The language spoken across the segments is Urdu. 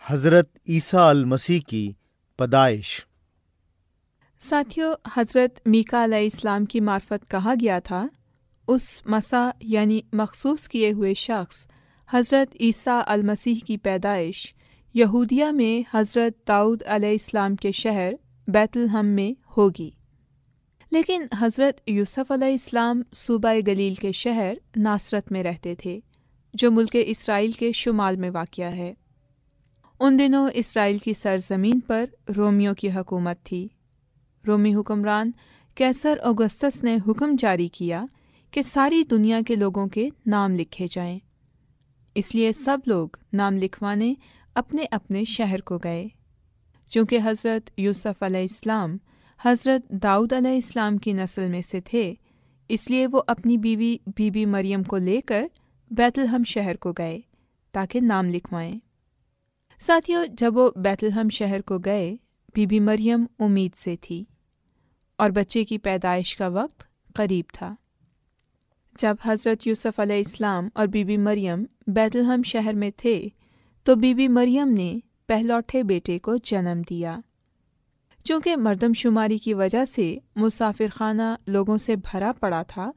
حضرت عیسیٰ المسیح کی پیدائش۔ ساتھیو، حضرت میکا علیہ السلام کی معرفت کہا گیا تھا، اس مسیح یعنی مخصوص کیے ہوئے شخص حضرت عیسیٰ المسیح کی پیدائش یہودیہ میں حضرت داؤد علیہ السلام کے شہر بیت لحم میں ہوگی، لیکن حضرت یوسف علیہ السلام صوبہ گلیل کے شہر ناصرت میں رہتے تھے، جو ملک اسرائیل کے شمال میں واقع ہے۔ ان دنوں اسرائیل کی سرزمین پر رومیوں کی حکومت تھی۔ رومی حکمران کیسر اوگسطس نے حکم جاری کیا کہ ساری دنیا کے لوگوں کے نام لکھے جائیں، اس لیے سب لوگ نام لکھوانے اپنے اپنے شہر کو گئے۔ چونکہ حضرت یوسف علیہ السلام حضرت داؤد علیہ السلام کی نسل میں سے تھے، اس لیے وہ اپنی بیوی بی بی مریم کو لے کر بیت لحم شہر کو گئے تاکہ نام لکھوائیں۔ ساتھیو، جب وہ بیت لحم شہر کو گئے، بی بی مریم امید سے تھی اور بچے کی پیدائش کا وقت قریب تھا۔ جب حضرت یوسف علیہ السلام اور بی بی مریم بیت لحم شہر میں تھے تو بی بی مریم نے پہلوٹے بیٹے کو جنم دیا۔ چونکہ مردم شماری کی وجہ سے مسافر خانہ لوگوں سے بھرا پڑا تھا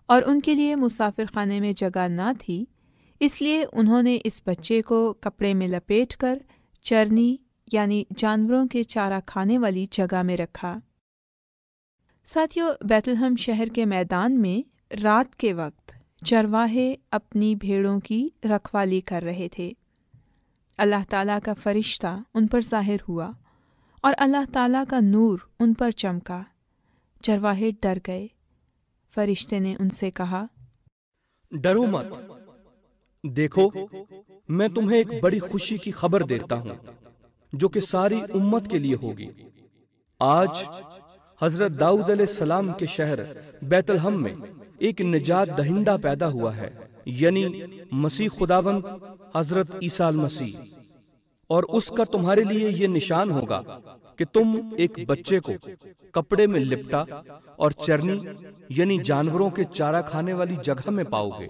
اور ان کے لیے مسافر خانے میں جگہ نہ تھی، اس لیے انہوں نے اس بچے کو کپڑے میں لپیٹ کر چرنی یعنی جانوروں کے چارہ کھانے والی جگہ میں رکھا۔ ساتھیو، بیت لحم شہر کے میدان میں رات کے وقت چرواہے اپنی بھیڑوں کی رکھوالی کر رہے تھے۔ اللہ تعالیٰ کا فرشتہ ان پر ظاہر ہوا اور اللہ تعالیٰ کا نور ان پر چمکا۔ چرواہے ڈر گئے۔ فرشتے نے ان سے کہا، ڈرو مت، دیکھو میں تمہیں ایک بڑی خوشی کی خبر دیتا ہوں جو کہ ساری امت کے لیے ہوگی۔ آج حضرت داؤد علیہ السلام کے شہر بیت لحم میں ایک نجات دہندہ پیدا ہوا ہے، یعنی مسیح خداوند حضرت عیسیٰ المسیح، اور اس کا تمہارے لیے یہ نشان ہوگا کہ تم ایک بچے کو کپڑے میں لپٹا اور چرنی یعنی جانوروں کے چارہ کھانے والی جگہ میں پاؤ گے۔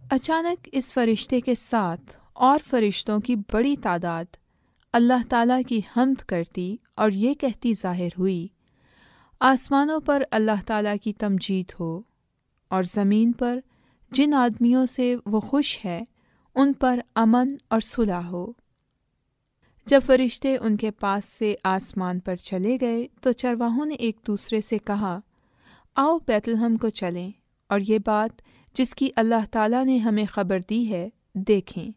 اچانک اس فرشتے کے ساتھ اور فرشتوں کی بڑی تعداد اللہ تعالیٰ کی حمد کرتی اور یہ کہتی ظاہر ہوئی، آسمانوں پر اللہ تعالیٰ کی تمجید ہو، اور زمین پر جن آدمیوں سے وہ خوش ہے ان پر امن اور صلح ہو۔ جب فرشتے ان کے پاس سے آسمان پر چلے گئے تو چرواہوں نے ایک دوسرے سے کہا، آؤ بیت لحم کو چلیں اور یہ بات جس کی اللہ تعالیٰ نے ہمیں خبر دی ہے دیکھیں۔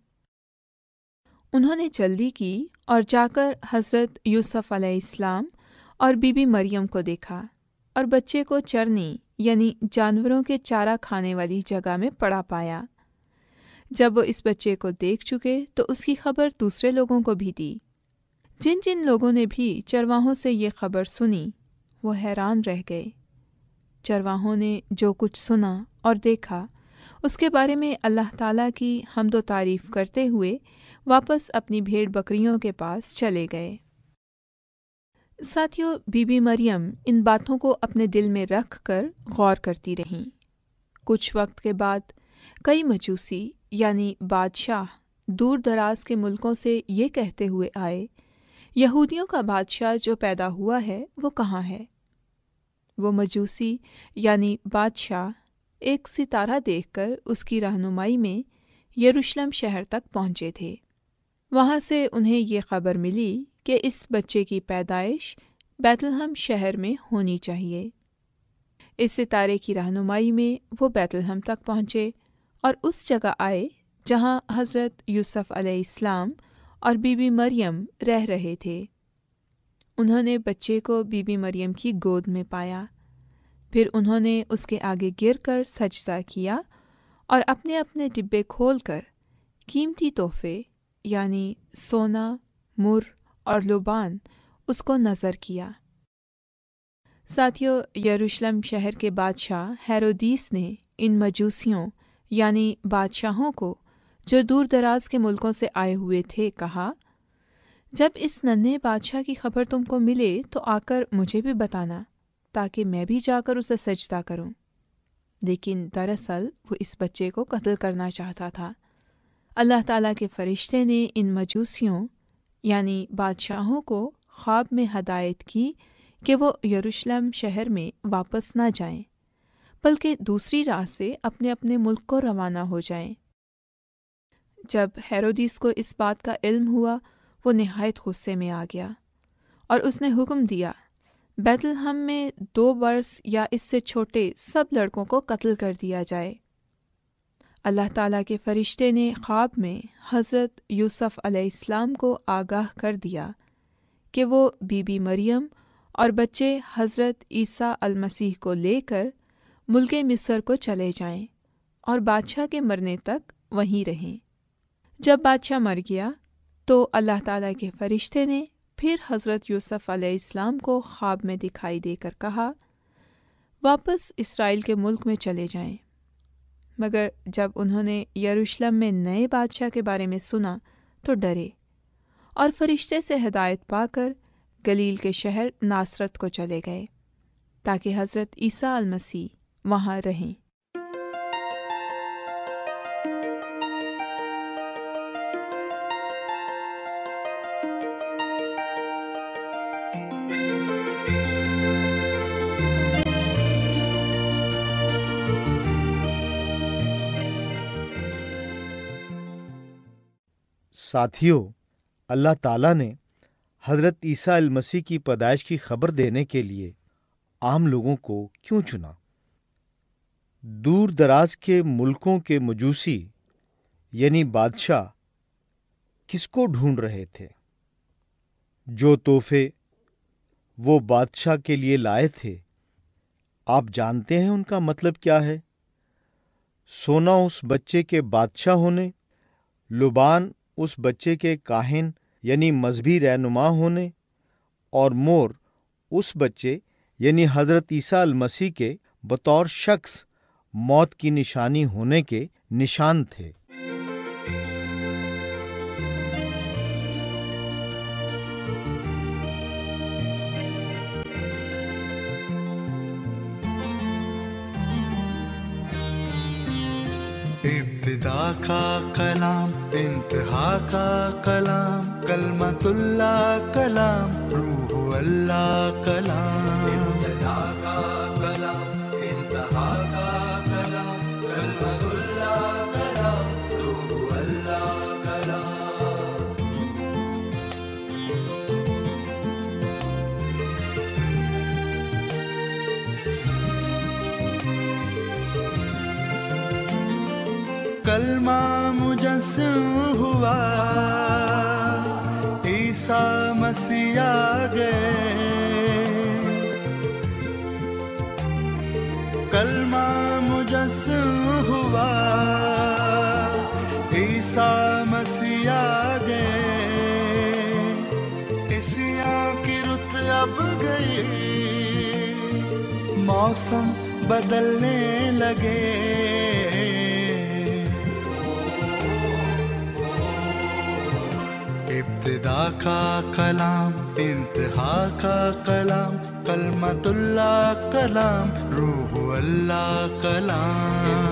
انہوں نے جلدی کی اور جا کر حضرت یوسف علیہ السلام اور بی بی مریم کو دیکھا اور بچے کو چرنی یعنی جانوروں کے چارہ کھانے والی جگہ میں پڑا پایا۔ جب وہ اس بچے کو دیکھ چکے تو اس کی خبر دوسرے لوگوں کو بھی دی۔ جن جن لوگوں نے بھی چرواہوں سے یہ خبر سنی وہ حیران رہ گئے۔ چرواہوں نے جو کچھ سنا اور دیکھا اس کے بارے میں اللہ تعالیٰ کی حمد و تعریف کرتے ہوئے واپس اپنی بھیڑ بکریوں کے پاس چلے گئے۔ ساتھیو، بی بی مریم ان باتوں کو اپنے دل میں رکھ کر غور کرتی رہیں۔ کچھ وقت کے بعد کئی مجوسی یعنی بادشاہ دور دراز کے ملکوں سے یہ کہتے ہوئے آئے، یہودیوں کا بادشاہ جو پیدا ہوا ہے وہ کہاں ہے؟ وہ مجوسی یعنی بادشاہ ایک ستارہ دیکھ کر اس کی رہنمائی میں یروشلم شہر تک پہنچے تھے۔ وہاں سے انہیں یہ خبر ملی کہ اس بچے کی پیدائش بیت لحم شہر میں ہونی چاہیے۔ اس ستارے کی رہنمائی میں وہ بیت لحم تک پہنچے اور اس جگہ آئے جہاں حضرت یوسف علیہ السلام اور بی بی مریم رہ رہے تھے۔ انہوں نے بچے کو بی بی مریم کی گود میں پایا، پھر انہوں نے اس کے آگے گر کر سجدہ کیا اور اپنے اپنے ڈبے کھول کر قیمتی تحفے یعنی سونا، مر اور لبان اس کو نذر کیا۔ ساتھیو، یروشلم شہر کے بادشاہ ہیرودیس نے ان مجوسیوں یعنی بادشاہوں کو جو دور دراز کے ملکوں سے آئے ہوئے تھے کہا، جب اس ننھے بادشاہ کی خبر تم کو ملے تو آ کر مجھے بھی بتانا تاکہ میں بھی جا کر اسے سجدہ کروں۔ لیکن دراصل وہ اس بچے کو قتل کرنا چاہتا تھا۔ اللہ تعالیٰ کے فرشتے نے ان مجوسیوں یعنی بادشاہوں کو خواب میں ہدایت کی کہ وہ یروشلم شہر میں واپس نہ جائیں بلکہ دوسری راہ سے اپنے اپنے ملک کو روانہ ہو جائیں۔ جب ہیرودیس کو اس بات کا علم ہوا وہ نہایت غصے میں آ گیا اور اس نے حکم دیا بیت لحم میں 2 برس یا اس سے چھوٹے سب لڑکوں کو قتل کر دیا جائے۔ اللہ تعالیٰ کے فرشتے نے خواب میں حضرت یوسف علیہ السلام کو آگاہ کر دیا کہ وہ بی بی مریم اور بچے حضرت عیسیٰ المسیح کو لے کر ملک مصر کو چلے جائیں اور بادشاہ کے مرنے تک وہیں رہیں۔ جب بادشاہ مر گیا تو اللہ تعالیٰ کے فرشتے نے پھر حضرت یوسف علیہ السلام کو خواب میں دکھائی دے کر کہا واپس اسرائیل کے ملک میں چلے جائیں۔ مگر جب انہوں نے یروشلم میں نئے بادشاہ کے بارے میں سنا تو ڈرے اور فرشتے سے ہدایت پا کر گلیل کے شہر ناصرت کو چلے گئے تاکہ حضرت عیسیٰ المسیح وہاں رہیں۔ ساتھیو، اللہ تعالیٰ نے حضرت عیسیٰ المسیح کی پیدائش کی خبر دینے کے لیے عام لوگوں کو کیوں چنا؟ دور دراز کے ملکوں کے مجوسی یعنی بادشاہ کس کو ڈھونڈ رہے تھے؟ جو تحفے وہ بادشاہ کے لیے لائے تھے، آپ جانتے ہیں ان کا مطلب کیا ہے؟ سونا اس بچے کے بادشاہ ہونے، لبان اس بچے کے کاہن یعنی مذہبی رہنما ہونے، اور مور اس بچے یعنی حضرت عیسیٰ المسیح کے بطور شخص موت کی نشانی ہونے کے نشان تھے۔ ابتدا کا کلام، انتہا کا کلام، کلمۃ اللہ کلام، روح اللہ کلام۔ ابتدا کا کلام، انتہا کا کلام، کلمۃ اللہ کلام، روح اللہ کلام۔ کلمہ مجسم ہوا، عیسیٰ مسیح آ گئے۔ کلمہ مجسم ہوا، عیسیٰ مسیح آ گئے۔ عیسیٰ کی رت اب گئی، موسم بدلنے لگے۔ ابتدا کا کلام، انتہا کا کلام، کلمۃ اللہ کلام، روح اللہ کلام۔